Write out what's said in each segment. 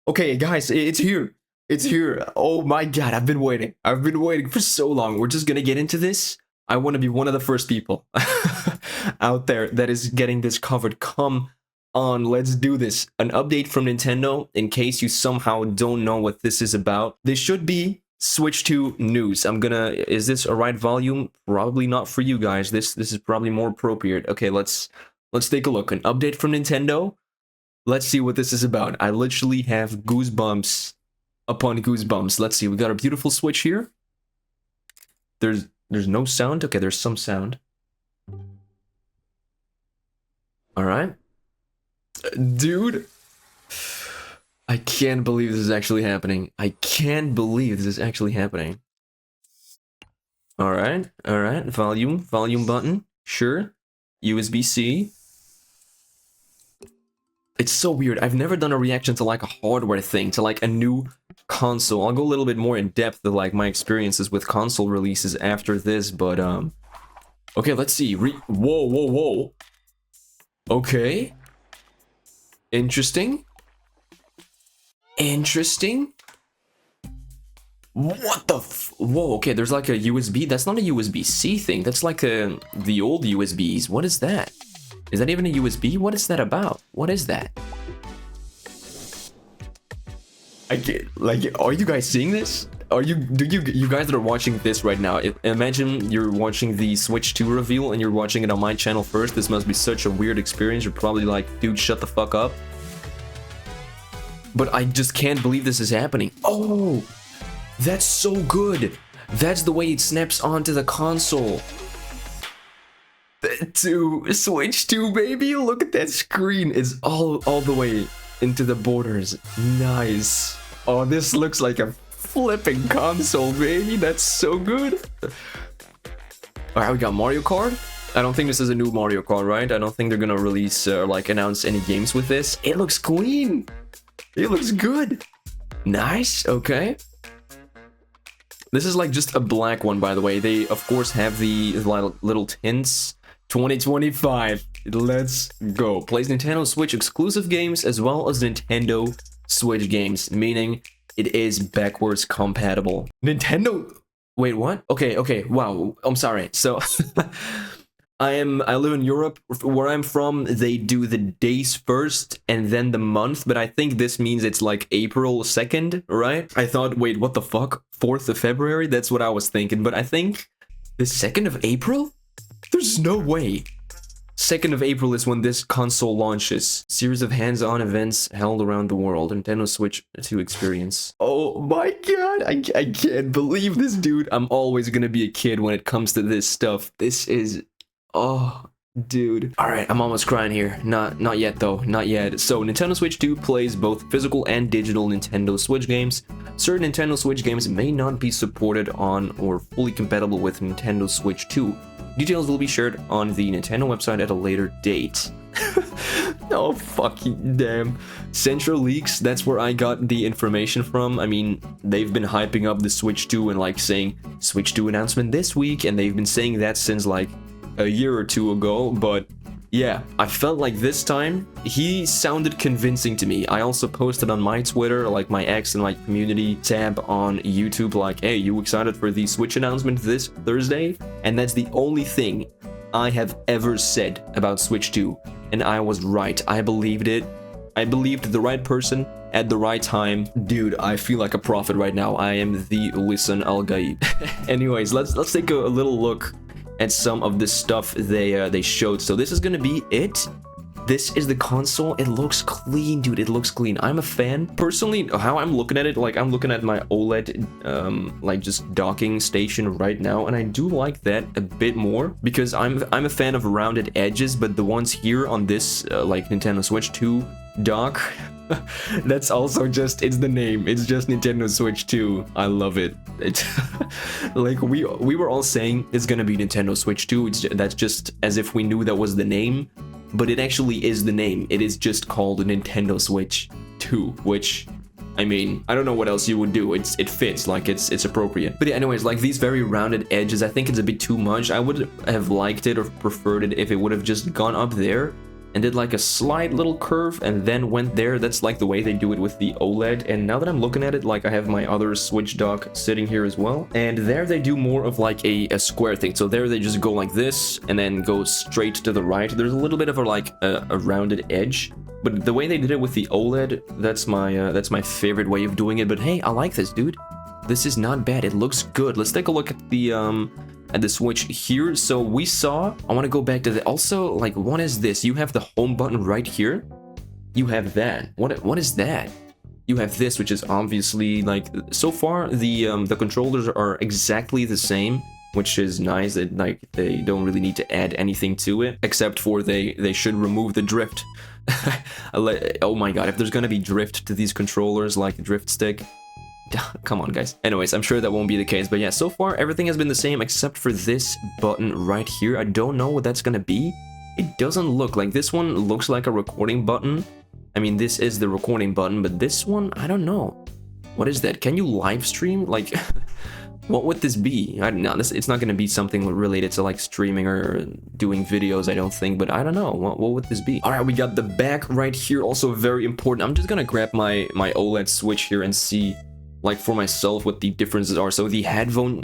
Okay, guys, it's here. It's here. Oh my god, I've been waiting. I've been waiting for so long. We're just gonna get into this. I want to be one of the first people out there that is getting this covered. Come on, let's do this. An update from Nintendo, in case you somehow don't know what this is about. This should be Switch 2 news. Is this a right volume? Probably not for you guys. This is probably more appropriate. Okay, let's take a look. An update from Nintendo. Let's see what this is about. I literally have goosebumps upon goosebumps. Let's see. We got a beautiful Switch here. There's no sound. Okay, there's some sound. All right. Dude, I can't believe this is actually happening. I can't believe this is actually happening. All right. All right. Volume button. Sure. USB-C. It's so weird. I've never done a reaction to like a hardware thing, to like a new console. I'll go a little bit more in depth to like my experiences with console releases after this, but okay, let's see. Whoa. Okay. Interesting. What the whoa, okay, there's like a USB. That's not a USB-C thing. That's like the old USBs. What is that? Is that even a USB? What is that about? What is that? I get like, are you guys seeing this? You guys that are watching this right now, imagine you're watching the Switch 2 reveal and you're watching it on my channel first. This must be such a weird experience. You're probably like, dude, shut the fuck up. But I just can't believe this is happening. Oh, that's so good. That's the way it snaps onto the console. To Switch 2, baby. Look at that screen. It's all the way into the borders. Nice. Oh, this looks like a flipping console, baby. That's so good. Alright, we got Mario Kart. I don't think this is a new Mario Kart, right? I don't think they're gonna release or like announce any games with this. It looks clean. It looks good. Nice. Okay. This is like just a black one, by the way. They, of course, have the little tints. 2025. Let's go. Plays Nintendo Switch exclusive games as well as Nintendo Switch games, meaning it is backwards compatible. Nintendo. Wait, what? Okay. Wow. I'm sorry. So I live in Europe. Where I'm from, they do the days first and then the month, but I think this means it's like April 2nd, right? I thought, wait, what the fuck? 4th of February? That's what I was thinking, but I think the 2nd of April? There's no way. 2nd of April is when this console launches. Series of hands-on events held around the world. Nintendo Switch 2 experience. Oh my god, I can't believe this, dude. I'm always gonna be a kid when it comes to this stuff. This is... oh, dude. Alright, I'm almost crying here. Not yet, though. Not yet. So, Nintendo Switch 2 plays both physical and digital Nintendo Switch games. Certain Nintendo Switch games may not be supported on or fully compatible with Nintendo Switch 2. Details will be shared on the Nintendo website at a later date. Oh, fucking damn. Central Leaks, that's where I got the information from. I mean, they've been hyping up the Switch 2 and like saying, Switch 2 announcement this week, and they've been saying that since like a year or two ago, but yeah, I felt like this time he sounded convincing to me. I also posted on my Twitter, like my X and like community tab on YouTube, like, hey, you excited for the Switch announcement this Thursday? And that's the only thing I have ever said about Switch 2, and I was right. I believed it. I believed the right person at the right time. Dude, I feel like a prophet right now. I am the Lisan Al-Gaib. Anyways, let's take a little look at some of the stuff they showed. So this is gonna be it. This is the console. It looks clean, dude. It looks clean. I'm a fan. Personally, how I'm looking at it, like I'm looking at my OLED like just docking station right now, and I do like that a bit more because I'm a fan of rounded edges, but the ones here on this like Nintendo Switch 2 dock, that's also just, it's the name. It's just Nintendo Switch 2. I love it. It's like we were all saying it's gonna be Nintendo Switch 2. That's just as if we knew that was the name, but it actually is the name. It is just called Nintendo Switch 2, which, I mean, I don't know what else you would do. It fits, like it's appropriate. But yeah, anyways, like these very rounded edges, I think it's a bit too much. I would have liked it or preferred it if it would have just gone up there and did like a slight little curve and then went there. That's like the way they do it with the OLED. And now that I'm looking at it, like I have my other Switch dock sitting here as well, and there they do more of like a square thing. So there they just go like this and then go straight to the right. There's a little bit of a rounded edge, but the way they did it with the OLED, that's my favorite way of doing it. But hey, I like this, dude. This is not bad. It looks good. Let's take a look at the Switch here. So we saw, I want to go back to the, also, like, what is this? You have the home button right here. You have that. What is that? You have this, which is obviously, like, so far the controllers are exactly the same, which is nice. That, like, they don't really need to add anything to it, except for they should remove the drift. Oh my god, if there's gonna be drift to these controllers, like drift stick, come on, guys. Anyways, I'm sure that won't be the case. But yeah, so far everything has been the same except for this button right here. I don't know what that's gonna be. It doesn't look like, this one looks like a recording button. I mean, this is the recording button, but this one, I don't know. What is that? Can you live stream? Like, what would this be? I don't know. It's not gonna be something related to like streaming or doing videos, I don't think, but I don't know. What would this be? All right, we got the back right here, also very important. I'm just gonna grab my OLED Switch here and see, like, for myself what the differences are. So the headphone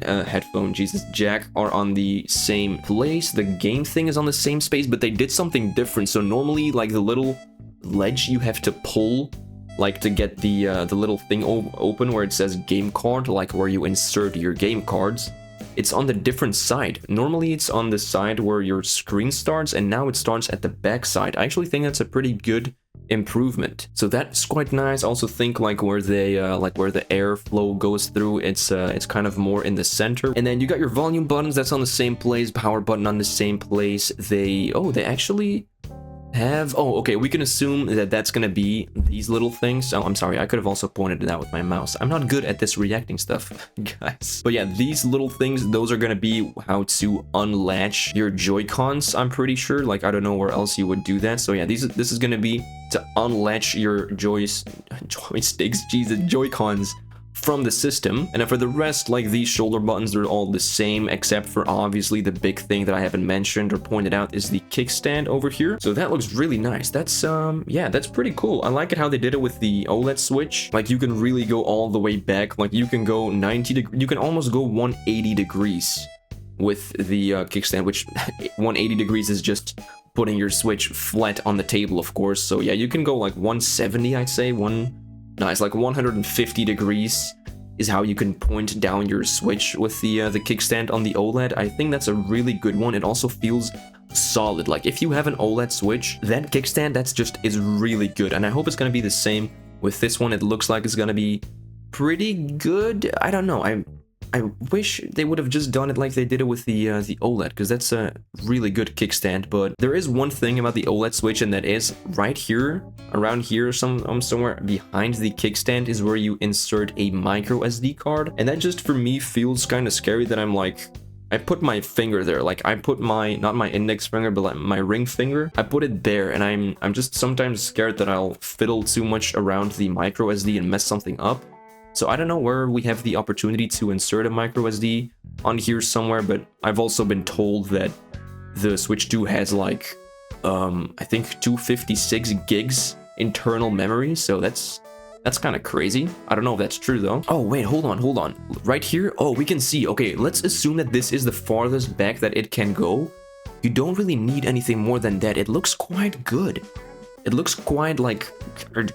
jack are on the same place. The game thing is on the same space, but they did something different. So normally, like, the little ledge you have to pull, like, to get the little thing open where it says game card, like where you insert your game cards, it's on the different side. Normally it's on the side where your screen starts, and now it starts at the back side. I actually think that's a pretty good improvement, so that's quite nice. Also think like where they where the airflow goes through, it's kind of more in the center. And then you got your volume buttons, that's on the same place, power button on the same place. They actually have, oh, okay, we can assume that that's gonna be these little things. Oh, I'm sorry, I could have also pointed it out with my mouse. I'm not good at this reacting stuff, guys. But yeah, these little things, those are gonna be how to unlatch your Joy-Cons, I'm pretty sure. Like, I don't know where else you would do that. So yeah, this is gonna be to unlatch your joysticks, Jesus, Joy-Cons from the system. And then for the rest, like, these shoulder buttons, they're all the same, except for obviously the big thing that I haven't mentioned or pointed out is the kickstand over here. So that looks really nice. That's yeah, that's pretty cool. I like it how they did it with the OLED Switch. Like, you can really go all the way back. Like, you can go 90 degrees, you can almost go 180 degrees with the kickstand, which 180 degrees is just putting your Switch flat on the table, of course. So yeah, you can go like 170, I'd say. It's like 150 degrees is how you can point down your Switch with the kickstand on the OLED. I think that's a really good one. It also feels solid. Like, if you have an OLED Switch, that kickstand, is really good. And I hope it's gonna be the same with this one. It looks like it's gonna be pretty good. I don't know. I wish they would have just done it like they did it with the OLED, because that's a really good kickstand. But there is one thing about the OLED Switch, and that is right here, around here, somewhere behind the kickstand is where you insert a micro SD card. And that just, for me, feels kind of scary that I'm like, I put my finger there, like I put my, not my index finger, but like my ring finger, I put it there, and I'm just sometimes scared that I'll fiddle too much around the micro SD and mess something up. So I don't know where we have the opportunity to insert a micro SD on here somewhere, but I've also been told that the Switch 2 has like, I think 256 gigs internal memory, so that's kind of crazy. I don't know if that's true though. Oh wait, hold on. Right here, oh, we can see, okay, let's assume that this is the farthest back that it can go. You don't really need anything more than that. It looks quite good. It looks quite like, it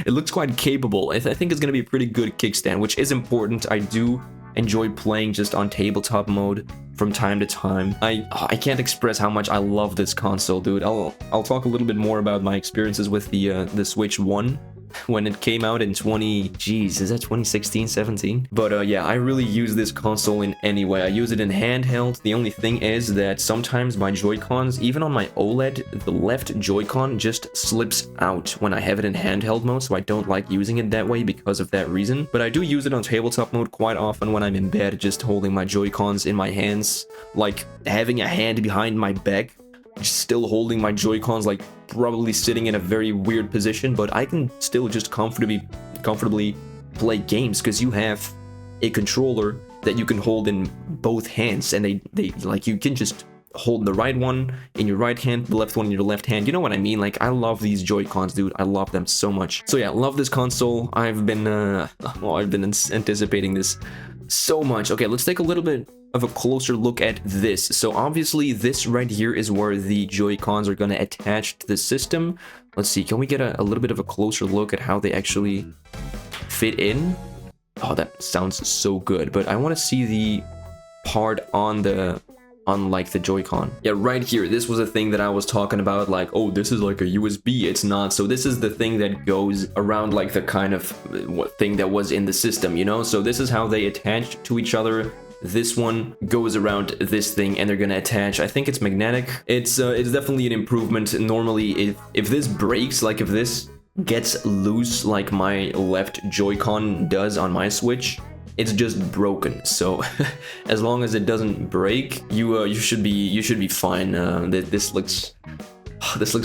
looks quite capable. I think it's gonna be a pretty good kickstand, which is important. I do enjoy playing just on tabletop mode from time to time. I can't express how much I love this console, dude. I'll talk a little bit more about my experiences with the Switch 1 when it came out in 2016, 17? But yeah, I really use this console in any way. I use it in handheld. The only thing is that sometimes my Joy-Cons, even on my OLED, the left Joy-Con just slips out when I have it in handheld mode, so I don't like using it that way because of that reason. But I do use it on tabletop mode quite often when I'm in bed, just holding my Joy-Cons in my hands, like having a hand behind my back, still holding my Joy-Cons, like probably sitting in a very weird position, but I can still just comfortably play games because you have a controller that you can hold in both hands, and they like, you can just hold the right one in your right hand, the left one in your left hand. You know what I mean? Like, I love these Joy-Cons, dude. I love them so much. So yeah, love this console. I've been anticipating this so much. Okay, let's take a little bit of a closer look at this. So obviously this right here is where the Joy-Cons are going to attach to the system. Let's see, can we get a little bit of a closer look at how they actually fit in? Oh, that sounds so good, but I want to see the part on like the Joy-Con. Yeah, right here, this was a thing that I was talking about, like, oh, this is like a USB. It's not. So this is the thing that goes around, like the kind of thing that was in the system, you know? So this is how they attach to each other. This one goes around this thing and they're gonna attach. I think it's magnetic. It's definitely an improvement. Normally, if this breaks, like if this gets loose like my left Joy-Con does on my Switch, it's just broken. So as long as it doesn't break, you should be fine. This looks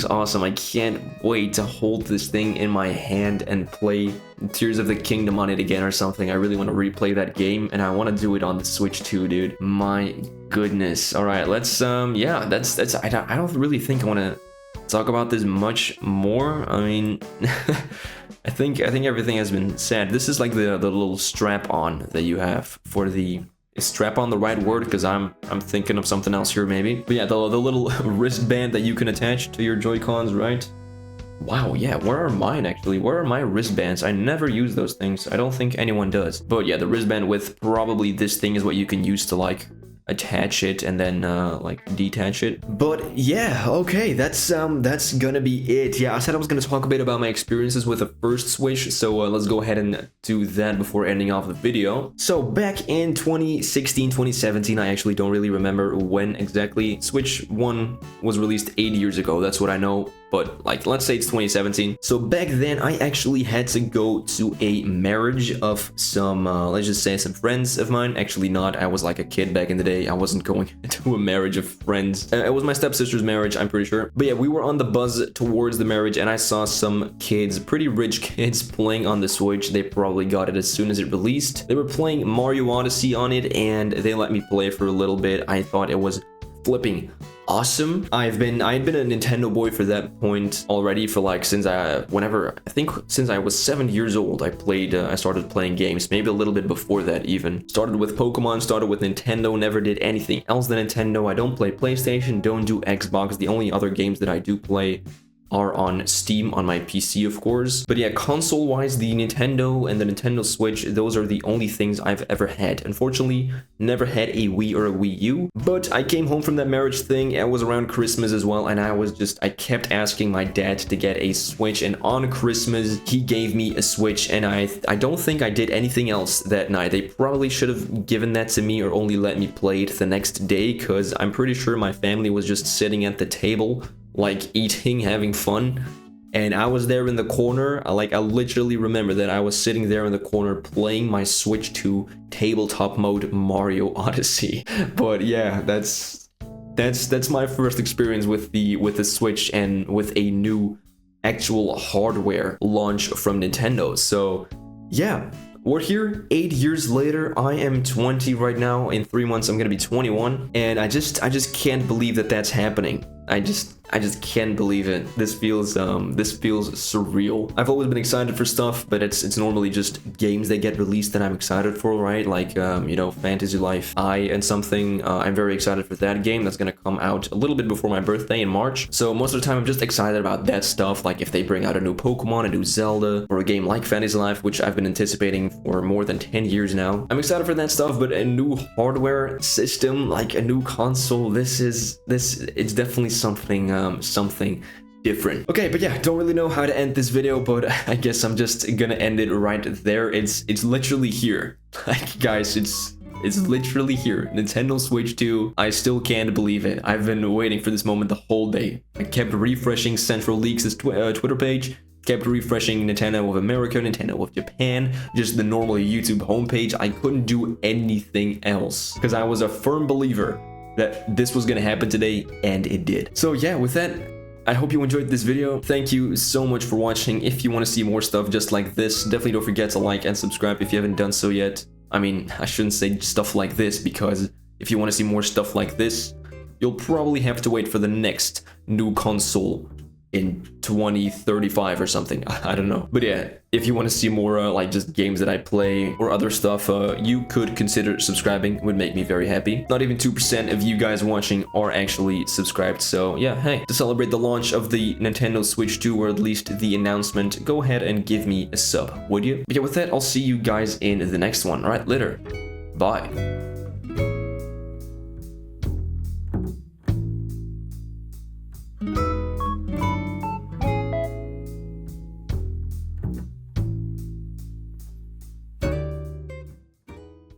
awesome. I can't wait to hold this thing in my hand and play Tears of the Kingdom on it again or something. I really want to replay that game, and I want to do it on the Switch too, dude. My goodness. All right, let's yeah, that's I don't really think I want to talk about this much more. I mean, I think everything has been said. This is like the little strap on that you have for the... Is strap on the right word? Because I'm thinking of something else here maybe. But yeah, the little wristband that you can attach to your Joy-Cons, right? Wow, yeah, where are mine actually? Where are my wristbands? I never use those things. I don't think anyone does. But yeah, the wristband with probably this thing is what you can use to like attach it and then like detach it. But yeah, okay, that's gonna be it. Yeah, I said I was gonna talk a bit about my experiences with the first Switch, so let's go ahead and do that before ending off the video. So back in 2016, 2017, I actually don't really remember when exactly. Switch 1 was released 8 years ago, that's what I know. But like, let's say it's 2017. So back then I actually had to go to a marriage of some, let's just say some friends of mine. Actually not, I was like a kid back in the day. I wasn't going to a marriage of friends. It was my stepsister's marriage, I'm pretty sure. But yeah, we were on the bus towards the marriage and I saw some kids, pretty rich kids, playing on the Switch. They probably got it as soon as it released. They were playing Mario Odyssey on it and they let me play for a little bit. I thought it was flipping awesome. I had been a Nintendo boy for that point already for like since I was 7 years old. I started playing games, maybe a little bit before that even. Started with Pokemon, started with Nintendo, never did anything else than Nintendo. I don't play PlayStation, don't do Xbox. The only other games that I do play are on Steam on my PC, of course. But yeah, console-wise, the Nintendo and the Nintendo Switch, those are the only things I've ever had. Unfortunately, never had a Wii or a Wii U. But I came home from that marriage thing, it was around Christmas as well, and I kept asking my dad to get a Switch, and on Christmas, he gave me a Switch, and I don't think I did anything else that night. They probably should have given that to me or only let me play it the next day, because I'm pretty sure my family was just sitting at the table like eating, having fun, and I was there in the corner. I literally remember that I was sitting there in the corner playing my Switch 2 tabletop mode Mario Odyssey. But yeah, that's my first experience with the Switch and with a new actual hardware launch from Nintendo. So yeah, we're here 8 years later. I am 20 right now. In 3 months I'm gonna be 21, and I just can't believe that that's happening. I just can't believe it. This feels surreal. I've always been excited for stuff, but it's normally just games that get released that I'm excited for, right? Like you know, Fantasy Life I and something. I'm very excited for that game. That's gonna come out a little bit before my birthday in March. So most of the time I'm just excited about that stuff. Like if they bring out a new Pokemon, a new Zelda, or a game like Fantasy Life, which I've been anticipating for more than 10 years now. I'm excited for that stuff, but a new hardware system, like a new console, it's definitely something different. Okay, but yeah, don't really know how to end this video, but I guess I'm just gonna end it right there. It's literally here. Like, guys, it's literally here. Nintendo Switch 2. I still can't believe it. I've been waiting for this moment the whole day. I kept refreshing Central Leaks' Twitter page, kept refreshing Nintendo of America, Nintendo of Japan, just the normal YouTube homepage. I couldn't do anything else because I was a firm believer that this was gonna happen today, and it did. So yeah, with that, I hope you enjoyed this video. Thank you so much for watching. If you want to see more stuff just like this, definitely don't forget to like and subscribe if you haven't done so yet. I mean, I shouldn't say stuff like this, because if you want to see more stuff like this, you'll probably have to wait for the next new console in 2035 or something. I don't know. But yeah, if you want to see more like just games that I play or other stuff, you could consider subscribing. It would make me very happy. Not even 2% of you guys watching are actually subscribed. So yeah, hey, to celebrate the launch of the Nintendo Switch 2, or at least the announcement, go ahead and give me a sub, would you? But yeah, with that, I'll see you guys in the next one. All right, later. Bye.